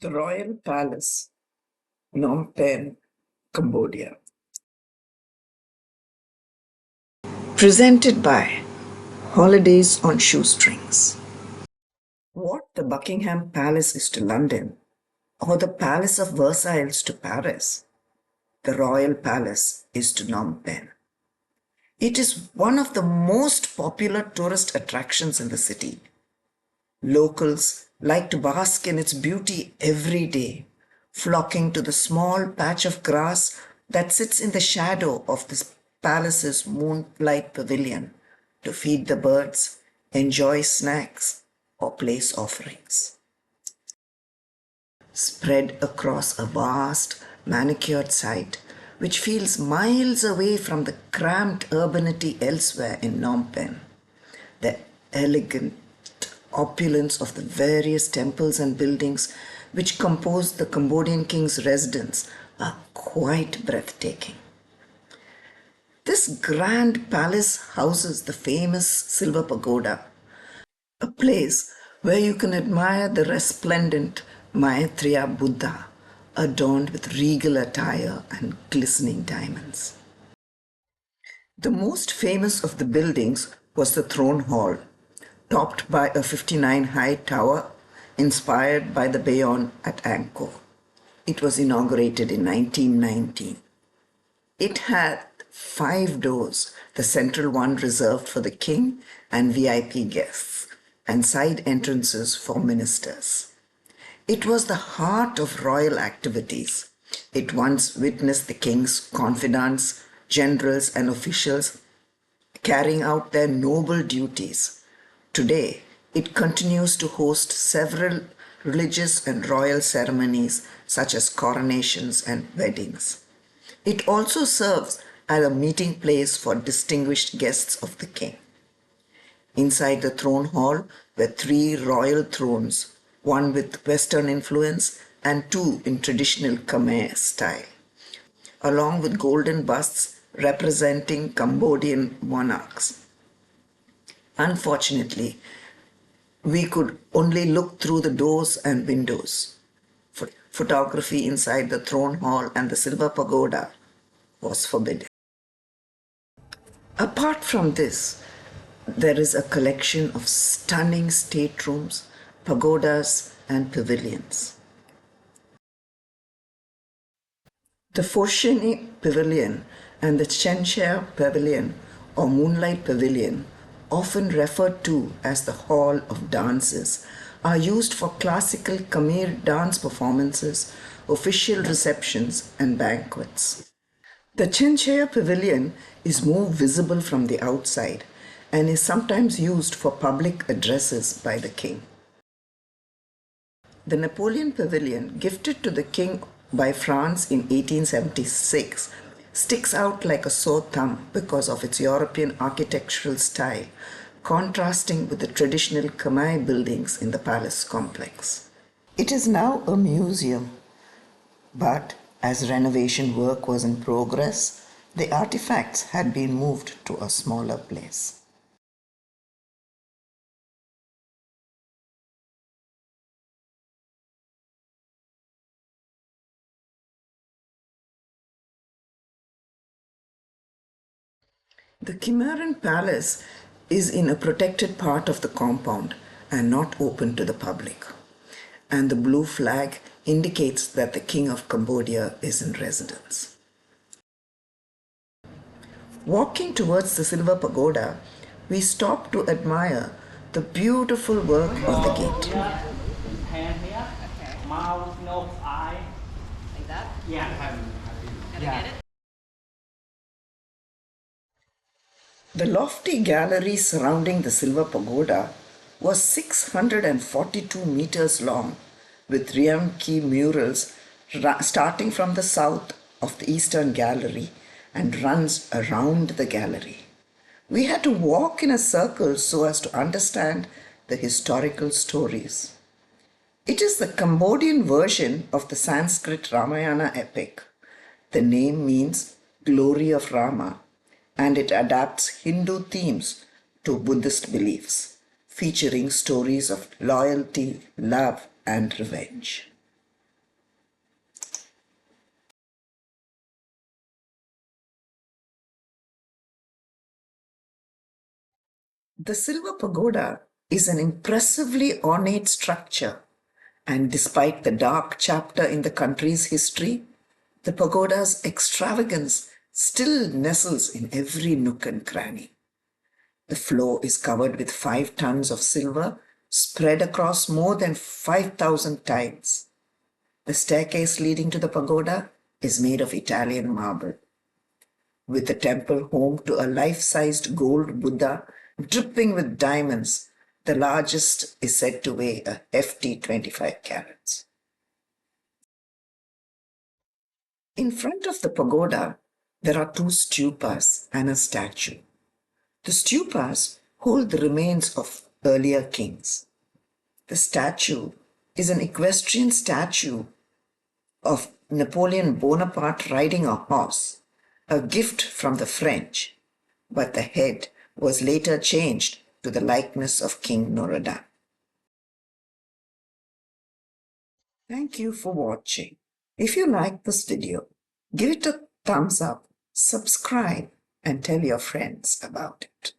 The Royal Palace, Phnom Penh, Cambodia. Presented by Holidays on Shoestrings. What the Buckingham Palace is to London, or the Palace of Versailles to Paris, the Royal Palace is to Phnom Penh. It is one of the most popular tourist attractions in the city. Locals like to bask in its beauty every day, flocking to the small patch of grass that sits in the shadow of this palace's moonlight pavilion to feed the birds, enjoy snacks, or place offerings. Spread across a vast, manicured site, which feels miles away from the cramped urbanity elsewhere in Phnom Penh, the elegant opulence of the various temples and buildings which compose the Cambodian King's residence are quite breathtaking. This grand palace houses the famous Silver Pagoda, a place where you can admire the resplendent Maitreya Buddha, adorned with regal attire and glistening diamonds. The most famous of the buildings was the throne hall, topped by a 59-high tower inspired by the Barom at Angkor. It was inaugurated in 1919. It had 5 doors, the central one reserved for the king and VIP guests, and side entrances for ministers. It was the heart of royal activities. It once witnessed the king's confidants, generals, and officials carrying out their noble duties. Today, it continues to host several religious and royal ceremonies such as coronations and weddings. It also serves as a meeting place for distinguished guests of the king. Inside the throne hall were 3 royal thrones, one with Western influence and 2 in traditional Khmer style, along with golden busts representing Cambodian monarchs. Unfortunately, we could only look through the doors and windows. Photography inside the throne hall and the Silver Pagoda was forbidden. Apart from this, there is a collection of stunning staterooms, pagodas, and pavilions. The Foshini Pavilion and the Chenchea Pavilion or Moonlight Pavilion, often referred to as the Hall of Dances, are used for classical Khmer dance performances, official receptions, and banquets. The Chenchea Pavilion is more visible from the outside and is sometimes used for public addresses by the king. The Napoleon Pavilion, gifted to the king by France in 1876, sticks out like a sore thumb because of its European architectural style, contrasting with the traditional Khmer buildings in the palace complex. It is now a museum, but as renovation work was in progress, the artifacts had been moved to a smaller place. The Khmeran palace is in a protected part of the compound and not open to the public, and the blue flag indicates that the King of Cambodia is in residence. Walking towards the Silver Pagoda, we stop to admire the beautiful work of the gate. Hand here, mouth, nose, eye. Like that? Yeah. Gotta get it? The lofty gallery surrounding the Silver Pagoda was 642 meters long, with Reacheaveang murals starting from the south of the eastern gallery and runs around the gallery. We had to walk in a circle so as to understand the historical stories. It is the Cambodian version of the Sanskrit Ramayana epic. The name means glory of Rama, and it adapts Hindu themes to Buddhist beliefs, featuring stories of loyalty, love, and revenge. The Silver Pagoda is an impressively ornate structure, and despite the dark chapter in the country's history, the pagoda's extravagance still nestles in every nook and cranny. The floor is covered with 5 tons of silver spread across more than 5,000 tiles. The staircase leading to the pagoda is made of Italian marble. With the temple home to a life-sized gold Buddha dripping with diamonds, the largest is said to weigh a hefty 25 carats. In front of the pagoda, there are 2 stupas and a statue. The stupas hold the remains of earlier kings. The statue is an equestrian statue of Napoleon Bonaparte riding a horse, a gift from the French, but the head was later changed to the likeness of King Norodom. Thank you for watching. If you like this video, give it a thumbs up, subscribe, and tell your friends about it.